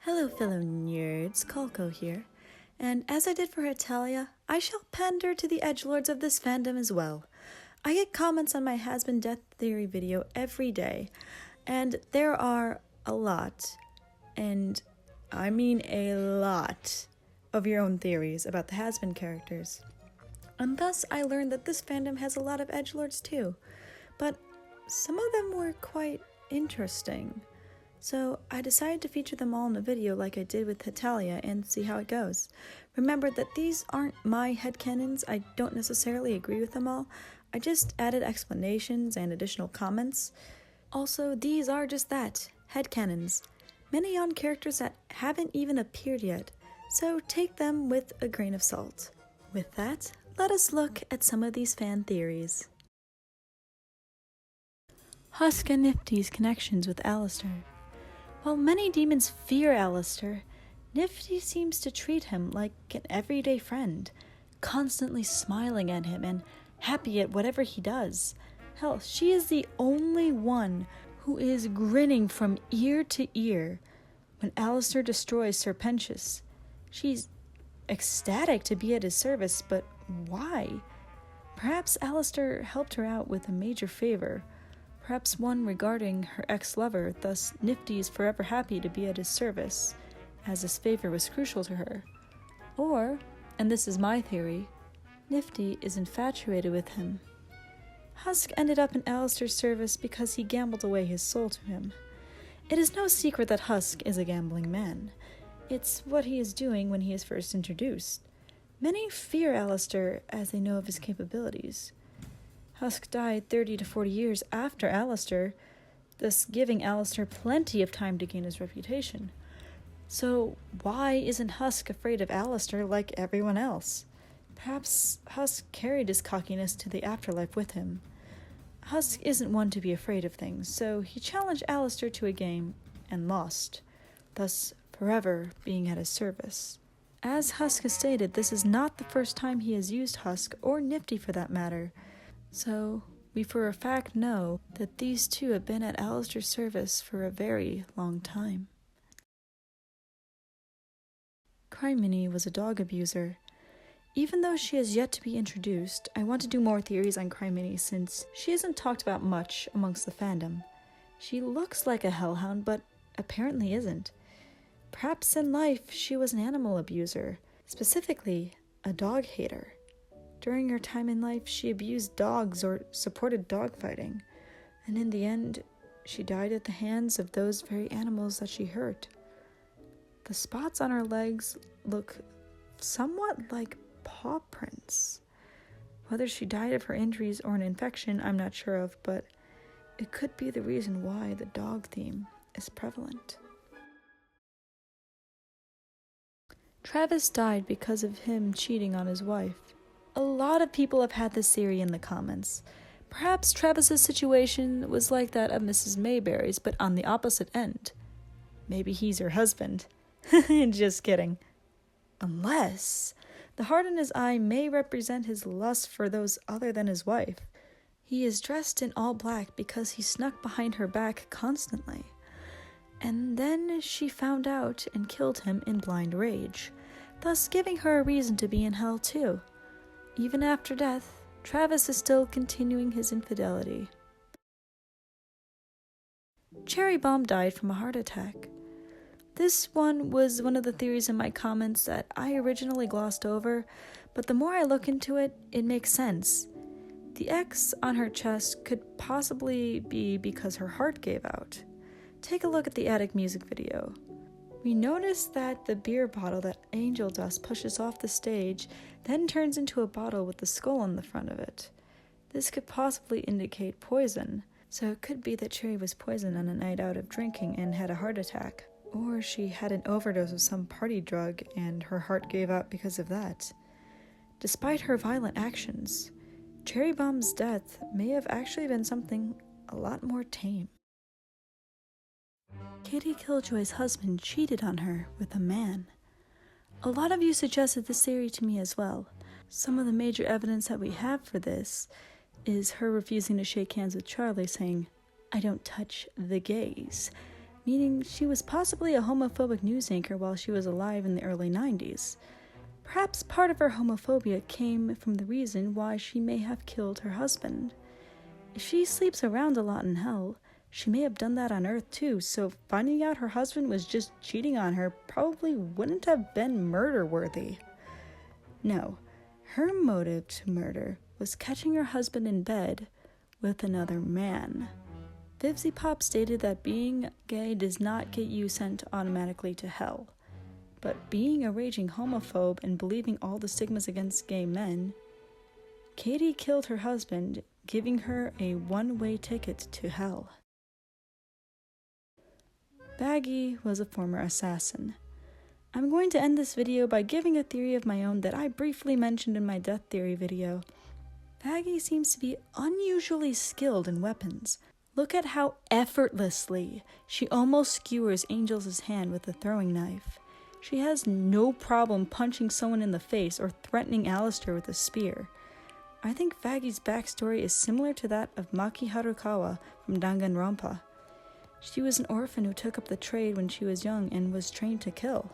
Hello fellow nerds, Calco here, and as I did for Italia, I shall pander to the edgelords of this fandom as well. I get comments on my Hazbin death theory video every day, and there are a lot, and I mean a lot, of your own theories about the Hazbin characters. And thus I learned that this fandom has a lot of edgelords too, but some of them were quite interesting. So I decided to feature them all in a video like I did with Italia and see how it goes. Remember that these aren't my headcanons, I don't necessarily agree with them all, I just added explanations and additional comments. Also, these are just that, headcanons. Many on characters that haven't even appeared yet, so take them with a grain of salt. With that, let us look at some of these fan theories. Husk and Nifty's connections with Alistair. While many demons fear Alistair, Nifty seems to treat him like an everyday friend, constantly smiling at him and happy at whatever he does. Hell, she is the only one who is grinning from ear to ear when Alistair destroys Serpentius. She's ecstatic to be at his service, but why? Perhaps Alistair helped her out with a major favor. Perhaps one regarding her ex-lover, thus Nifty is forever happy to be at his service, as this favor was crucial to her. Or, and this is my theory, Nifty is infatuated with him. Husk ended up in Alistair's service because he gambled away his soul to him. It is no secret that Husk is a gambling man. It's what he is doing when he is first introduced. Many fear Alistair as they know of his capabilities. Husk died 30 to 40 years after Alistair, thus giving Alistair plenty of time to gain his reputation. So why isn't Husk afraid of Alistair like everyone else? Perhaps Husk carried his cockiness to the afterlife with him. Husk isn't one to be afraid of things, so he challenged Alistair to a game and lost, thus forever being at his service. As Husk has stated, this is not the first time he has used Husk, or Nifty for that matter. So, we for a fact know that these two have been at Alistair's service for a very long time. Crimea was a dog abuser. Even though she has yet to be introduced, I want to do more theories on Crimea since she isn't talked about much amongst the fandom. She looks like a hellhound, but apparently isn't. Perhaps in life she was an animal abuser, specifically a dog hater. During her time in life, she abused dogs or supported dogfighting, and in the end, she died at the hands of those very animals that she hurt. The spots on her legs look somewhat like paw prints. Whether she died of her injuries or an infection, I'm not sure of, but it could be the reason why the dog theme is prevalent. Travis died because of him cheating on his wife. A lot of people have had this theory in the comments. Perhaps Travis's situation was like that of Mrs. Mayberry's, but on the opposite end. Maybe he's her husband. Just kidding. Unless the heart in his eye may represent his lust for those other than his wife. He is dressed in all black because he snuck behind her back constantly. And then she found out and killed him in blind rage, thus giving her a reason to be in hell too. Even after death, Travis is still continuing his infidelity. Cherry Bomb died from a heart attack. This one was one of the theories in my comments that I originally glossed over, but the more I look into it, it makes sense. The X on her chest could possibly be because her heart gave out. Take a look at the Attic music video. We notice that the beer bottle that Angel Dust pushes off the stage then turns into a bottle with the skull on the front of it. This could possibly indicate poison, so it could be that Cherry was poisoned on a night out of drinking and had a heart attack. Or she had an overdose of some party drug and her heart gave out because of that. Despite her violent actions, Cherry Bomb's death may have actually been something a lot more tame. Katie Killjoy's husband cheated on her with a man. A lot of you suggested this theory to me as well. Some of the major evidence that we have for this is her refusing to shake hands with Charlie, saying, "I don't touch the gays," meaning she was possibly a homophobic news anchor while she was alive in the early 90s. Perhaps part of her homophobia came from the reason why she may have killed her husband. If she sleeps around a lot in hell, she may have done that on Earth too, so finding out her husband was just cheating on her probably wouldn't have been murder-worthy. No, her motive to murder was catching her husband in bed with another man. Vivzy Pop stated that being gay does not get you sent automatically to hell. But being a raging homophobe and believing all the stigmas against gay men, Katie killed her husband, giving her a one-way ticket to hell. Baggy was a former assassin. I'm going to end this video by giving a theory of my own that I briefly mentioned in my death theory video. Baggy seems to be unusually skilled in weapons. Look at how effortlessly she almost skewers Angel's hand with a throwing knife. She has no problem punching someone in the face or threatening Alistair with a spear. I think Baggy's backstory is similar to that of Maki Harukawa from Danganronpa. She was an orphan who took up the trade when she was young and was trained to kill.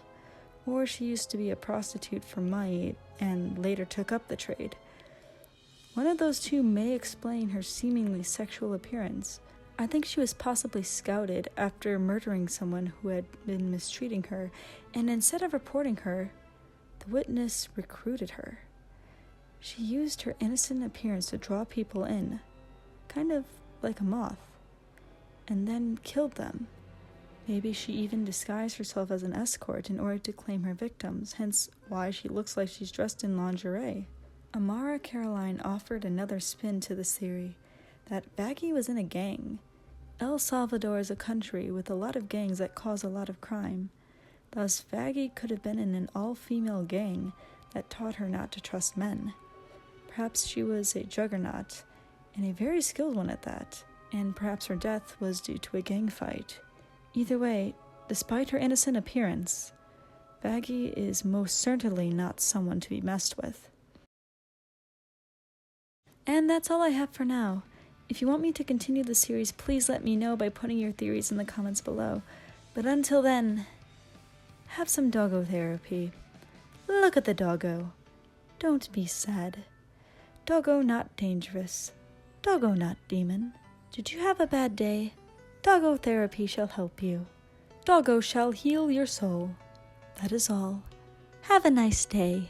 Or she used to be a prostitute for money and later took up the trade. One of those two may explain her seemingly sexual appearance. I think she was possibly scouted after murdering someone who had been mistreating her, and instead of reporting her, the witness recruited her. She used her innocent appearance to draw people in, kind of like a moth, and then killed them. Maybe she even disguised herself as an escort in order to claim her victims, hence why she looks like she's dressed in lingerie. Amara Caroline offered another spin to this theory, that Baggy was in a gang. El Salvador is a country with a lot of gangs that cause a lot of crime. Thus, Baggy could have been in an all-female gang that taught her not to trust men. Perhaps she was a juggernaut, and a very skilled one at that, and perhaps her death was due to a gang fight. Either way, despite her innocent appearance, Baggy is most certainly not someone to be messed with. And that's all I have for now. If you want me to continue the series, please let me know by putting your theories in the comments below. But until then, have some doggo therapy. Look at the doggo. Don't be sad. Doggo not dangerous. Doggo not demon. Did you have a bad day? Doggo therapy shall help you. Doggo shall heal your soul. That is all. Have a nice day.